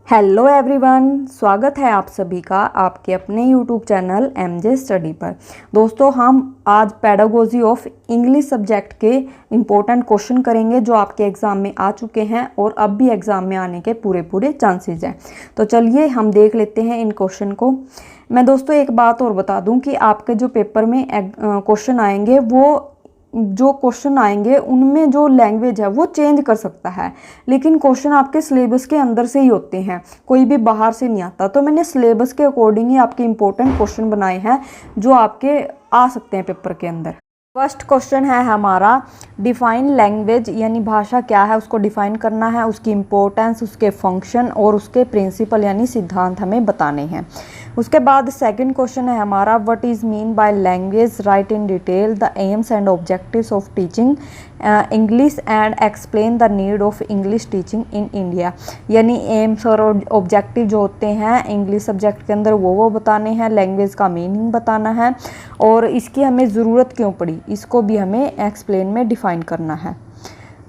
Hello everyone, स्वागत है आप सभी का आपके अपने यूट्यूब चैनल एमजे स्टडी पर। दोस्तों, हम आज पेडागोजी ऑफ इंग्लिश सब्जेक्ट के इम्पोर्टेंट क्वेश्चन करेंगे जो आपके एग्ज़ाम में आ चुके हैं और अब भी एग्ज़ाम में आने के पूरे चांसेस हैं। तो चलिए हम देख लेते हैं इन क्वेश्चन को। मैं दोस्तों एक बात और बता दूं कि आपके जो पेपर में क्वेश्चन आएंगे उनमें जो लैंग्वेज है वो चेंज कर सकता है, लेकिन क्वेश्चन आपके सिलेबस के अंदर से ही होते हैं, कोई भी बाहर से नहीं आता। तो मैंने सिलेबस के अकॉर्डिंग ही आपके इम्पोर्टेंट क्वेश्चन बनाए हैं जो आपके आ सकते हैं पेपर के अंदर। फर्स्ट क्वेश्चन है हमारा डिफाइन लैंग्वेज, यानी भाषा क्या है उसको डिफाइन करना है, उसकी इम्पोर्टेंस, उसके फंक्शन और उसके प्रिंसिपल यानी सिद्धांत हमें बताने हैं। उसके बाद सेकंड क्वेश्चन है हमारा what is mean by language, right in detail the AIIMS and objectives of teaching English and explain the need of English teaching in India. यानी एम्स और ऑब्जेक्टिव जो होते हैं इंग्लिश सब्जेक्ट के अंदर वो बताने हैं, लैंग्वेज का मीनिंग बताना है और इसकी हमें ज़रूरत क्यों पड़ी इसको भी हमें एक्सप्लेन में डिफ़ाइन करना है।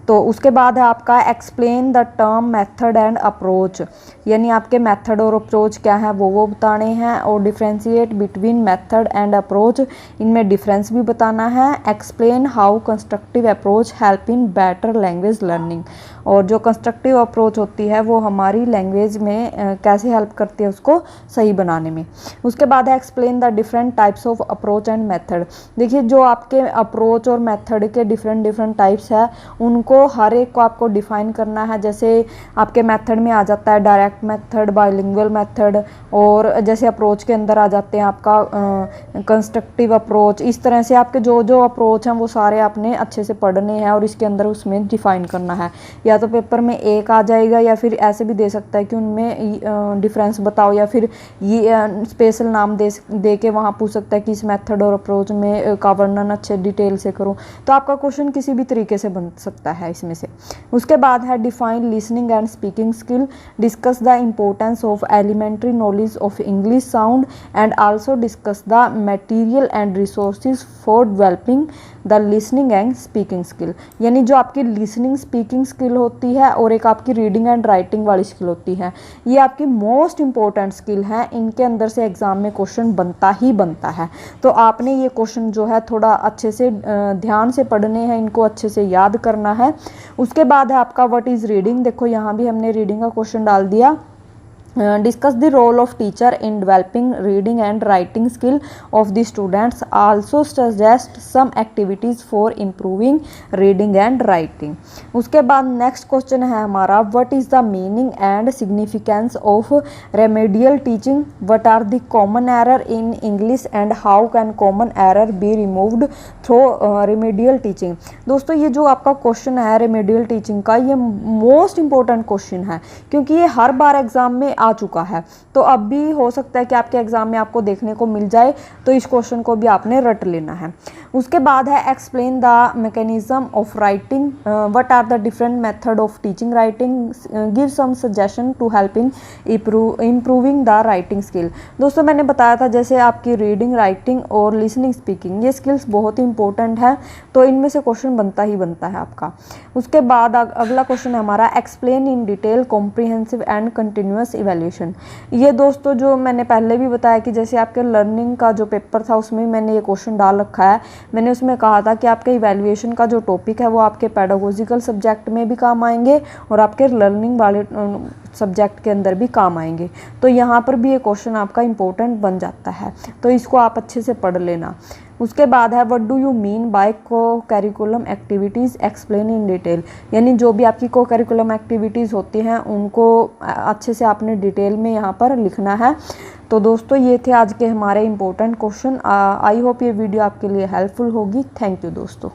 तो उसके बाद है आपका explain the term method and approach, यानी आपके मेथड और अप्रोच क्या है वो बताने हैं और differentiate between method and approach, इनमें डिफरेंस भी बताना है। Explain how constructive approach help in better language learning, और जो कंस्ट्रक्टिव अप्रोच होती है वो हमारी लैंग्वेज में कैसे हेल्प करती है उसको सही बनाने में। उसके बाद है explain the different types of approach and method. देखिए जो आपके अप्रोच और मेथड के डिफरेंट टाइप्स है उनको हर एक को आपको डिफाइन करना है। जैसे आपके मेथड में आ जाता है डायरेक्ट मेथड, बाइलिंगुअल मेथड, और जैसे अप्रोच के अंदर आ जाते हैं आपका कंस्ट्रक्टिव अप्रोच। इस तरह से आपके जो अप्रोच हैं वो सारे आपने अच्छे से पढ़ने हैं और इसके अंदर उसमें डिफाइन करना है। या तो पेपर में एक आ जाएगा या फिर ऐसे भी दे सकता है कि उनमें डिफरेंस बताओ, या फिर ये स्पेशल नाम दे के वहाँ पूछ सकता है कि इस मेथड और अप्रोच में का वर्णन अच्छे डिटेल से करो। तो आपका क्वेश्चन किसी भी तरीके से बन सकता है इसमें से। उसके बाद है define listening and speaking skill, discuss the importance of elementary knowledge of English sound and also discuss the material and resources for developing the listening and speaking skill. यानी जो आपकी लिसनिंग स्पीकिंग स्किल होती है और एक आपकी reading and writing वाली skill होती है, ये आपकी मोस्ट इंपॉर्टेंट स्किल है। इनके अंदर से एग्जाम में क्वेश्चन बनता ही बनता है। तो आपने ये क्वेश्चन जो है थोड़ा अच्छे से ध्यान से पढ़ने हैं, इनको अच्छे से याद करना है। उसके बाद है आपका व्हाट इज़ रीडिंग। देखो यहाँ भी हमने रीडिंग का क्वेश्चन डाल दिया। Discuss the role of teacher in developing reading and writing skill of the students, also suggest some activities for improving reading and writing. उसके बाद नेक्स्ट क्वेश्चन है हमारा what is the meaning and significance of remedial teaching, what are the common error in English and how can common error be removed through remedial teaching. दोस्तों ये जो आपका question है remedial teaching का, ये most important question है क्योंकि ये हर बार एग्जाम में आ चुका है। तो अब भी हो सकता है कि आपके एग्जाम में आपको देखने को मिल जाए, तो इस क्वेश्चन को भी आपने रट लेना है। उसके बाद है explain the mechanism of writing, what are the different method of teaching writing, give some suggestion to help in improving the writing skill. दोस्तों मैंने बताया था जैसे आपकी रीडिंग, राइटिंग और लिसनिंग, स्पीकिंग, ये स्किल्स बहुत ही इंपॉर्टेंट है, तो इनमें से क्वेश्चन बनता ही बनता है आपका। उसके बाद अगला क्वेश्चन है हमारा explain in detail comprehensive and continuous evaluation. ये दोस्तों जो मैंने पहले भी बताया कि जैसे आपके लर्निंग का जो पेपर था उसमें मैंने ये क्वेश्चन डाल रखा है। मैंने उसमें कहा था कि आपके इवैल्यूएशन का जो टॉपिक है वो आपके पेडागोजिकल सब्जेक्ट में भी काम आएंगे और आपके लर्निंग वाले सब्जेक्ट के अंदर भी काम आएंगे। तो यहाँ पर भी ये क्वेश्चन आपका इम्पोर्टेंट बन जाता है, तो इसको आप अच्छे से पढ़ लेना। उसके बाद है what do you mean by co curriculum activities, explain in detail. यानी जो भी आपकी को करिकुलम एक्टिविटीज़ होती हैं उनको अच्छे से आपने डिटेल में यहाँ पर लिखना है। तो दोस्तों ये थे आज के हमारे इम्पोर्टेंट क्वेश्चन। आई होप ये वीडियो आपके लिए हेल्पफुल होगी। थैंक यू दोस्तों।